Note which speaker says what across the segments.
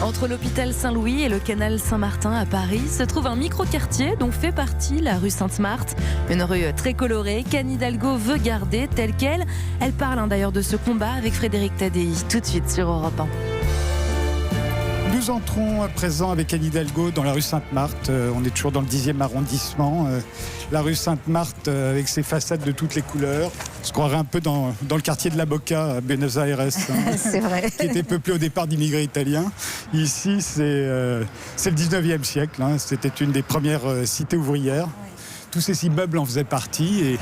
Speaker 1: Entre l'hôpital Saint-Louis et le canal Saint-Martin à Paris se trouve un micro-quartier dont fait partie la rue Sainte-Marthe. Une rue très colorée qu'Anne Hidalgo veut garder telle qu'elle. Elle parle d'ailleurs de ce combat avec Frédéric Tadei tout de suite sur Europe 1.
Speaker 2: Nous entrons à présent avec Anne Hidalgo dans la rue Sainte-Marthe. On est toujours dans le 10e arrondissement. La rue Sainte-Marthe avec ses façades de toutes les couleurs. On se croirait un peu dans le quartier de la Boca à Buenos Aires,
Speaker 3: c'est vrai.
Speaker 2: Qui était peuplé au départ d'immigrés italiens. Ici, c'est le 19e siècle. C'était une des premières cités ouvrières. Tous ces immeubles en faisaient partie.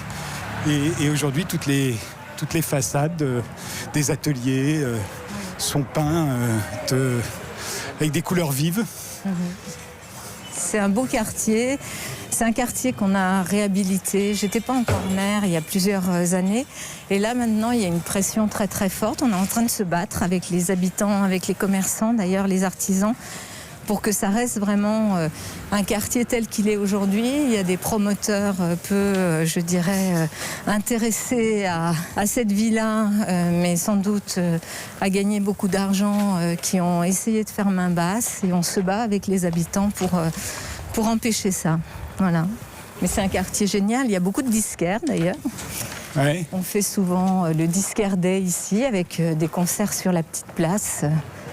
Speaker 2: Et aujourd'hui, toutes les façades des ateliers sont peints avec des couleurs vives.
Speaker 3: C'est un beau quartier. C'est un quartier qu'on a réhabilité. J'étais pas encore maire il y a plusieurs années. Et là, maintenant, il y a une pression très, très forte. On est en train de se battre avec les habitants, avec les commerçants, d'ailleurs, les artisans, pour que ça reste vraiment un quartier tel qu'il est aujourd'hui. Il y a des promoteurs peu, je dirais, intéressés à cette vie-là, mais sans doute à gagner beaucoup d'argent, qui ont essayé de faire main basse. Et on se bat avec les habitants pour empêcher ça. Voilà. Mais c'est un quartier génial. Il y a beaucoup de disquaires, d'ailleurs.
Speaker 2: Ouais.
Speaker 3: On fait souvent le Disquaire Day ici, avec des concerts sur la petite place.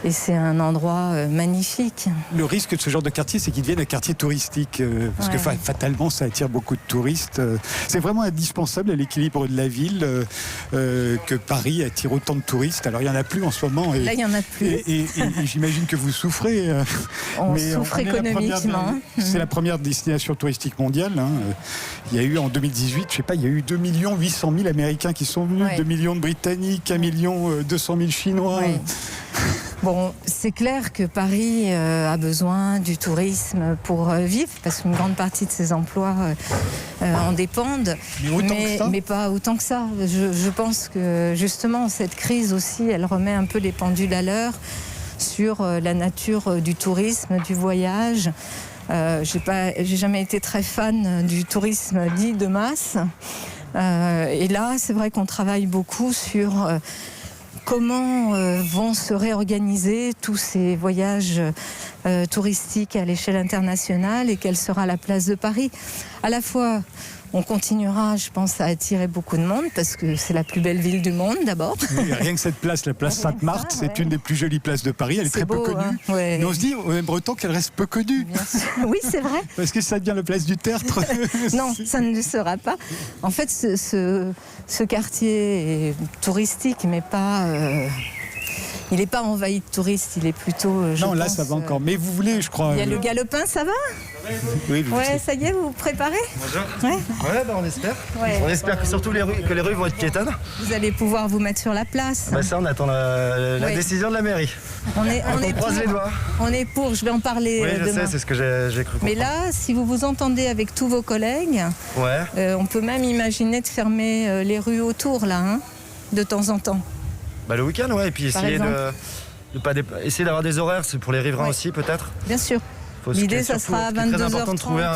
Speaker 3: Et c'est un endroit magnifique.
Speaker 2: Le risque de ce genre de quartier, c'est qu'il devienne un quartier touristique. Parce que fatalement, ça attire beaucoup de touristes. C'est vraiment indispensable à l'équilibre de la ville que Paris attire autant de touristes. Alors, il n'y en a plus en ce moment.
Speaker 3: Là, il n'y en a plus.
Speaker 2: Et j'imagine que vous souffrez.
Speaker 3: On souffre économiquement.
Speaker 2: C'est la première destination touristique mondiale. Il y a eu en 2018, je sais pas, il y a eu 2 800 000 Américains qui sont venus, 2 millions de Britanniques, 1 200 000 Chinois.
Speaker 3: Ouais. Bon, c'est clair que Paris a besoin du tourisme pour vivre, parce qu'une grande partie de ses emplois en dépendent. Mais pas autant que ça. Je pense que justement, cette crise aussi, elle remet un peu les pendules à l'heure sur la nature du tourisme, du voyage. J'ai jamais été très fan du tourisme dit de masse. Et là, c'est vrai qu'on travaille beaucoup sur comment vont se réorganiser tous ces voyages touristiques à l'échelle internationale et quelle sera la place de Paris. À la fois, on continuera, je pense, à attirer beaucoup de monde parce que c'est la plus belle ville du monde d'abord.
Speaker 2: Oui, rien que cette place, la place Sainte-Marthe, c'est une des plus jolies places de Paris. Elle est très
Speaker 3: beau,
Speaker 2: peu connue.
Speaker 3: Mais
Speaker 2: on se dit, au même temps, qu'elle reste peu connue.
Speaker 3: Oui, c'est vrai.
Speaker 2: Parce que ça devient la place du Tertre.
Speaker 3: Non, ça ne le sera pas. En fait, ce quartier est touristique, mais pas... il n'est pas envahi de touristes, il est plutôt...
Speaker 2: non, là, ça va encore. Mais vous voulez, je crois...
Speaker 3: Il y a le galopin, ça va ?
Speaker 2: Oui,
Speaker 3: ça y est, vous vous préparez ?
Speaker 4: Bonjour.
Speaker 3: Ouais,
Speaker 4: on espère.
Speaker 3: Ouais.
Speaker 4: On espère que surtout les rues vont être piétonnes.
Speaker 3: Vous allez pouvoir vous mettre sur la place.
Speaker 4: Ça, on attend la décision de la mairie.
Speaker 3: On
Speaker 4: croise les doigts.
Speaker 3: On est pour, je vais en parler
Speaker 4: je
Speaker 3: demain.
Speaker 4: sais, c'est ce que j'ai cru comprendre.
Speaker 3: Mais là, si vous vous entendez avec tous vos collègues, on peut même imaginer de fermer les rues autour, là, de temps en temps.
Speaker 4: Le week-end, et puis essayer essayer d'avoir des horaires, c'est pour les riverains aussi, peut-être.
Speaker 3: Bien sûr. L'idée, ça sera à 22h30.
Speaker 4: C'est très important de trouver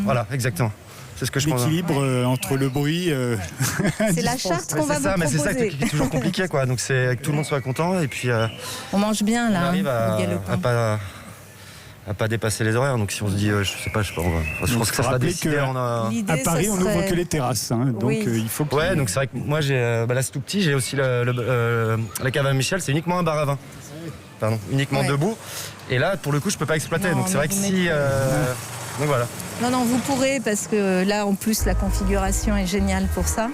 Speaker 4: Voilà, exactement. C'est ce que je pense.
Speaker 2: L'équilibre entre le bruit...
Speaker 3: c'est la charte qu'on va vous proposer.
Speaker 4: Mais c'est ça qui est toujours compliqué, quoi. Donc c'est que tout le monde soit content et puis...
Speaker 3: on mange bien, là,
Speaker 4: on arrive à pas dépasser les horaires. Donc si on se dit, je pense que ça sera décidé.
Speaker 2: À Paris, on n'ouvre que les terrasses. Donc il faut...
Speaker 4: donc c'est vrai que moi, là c'est tout petit. J'ai aussi la cave à Michel, c'est uniquement un bar à vin. Pardon, uniquement debout. Et là, pour le coup, je peux pas exploiter. Donc c'est vrai que si... donc voilà.
Speaker 3: Non, vous pourrez, parce que là, en plus, la configuration est géniale pour ça.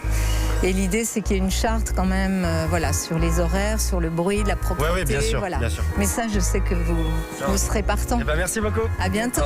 Speaker 3: Et l'idée, c'est qu'il y ait une charte quand même, sur les horaires, sur le bruit, la propreté.
Speaker 4: Oui, bien sûr, bien sûr.
Speaker 3: Mais ça, je sais que vous serez partant.
Speaker 4: Merci beaucoup.
Speaker 3: À bientôt.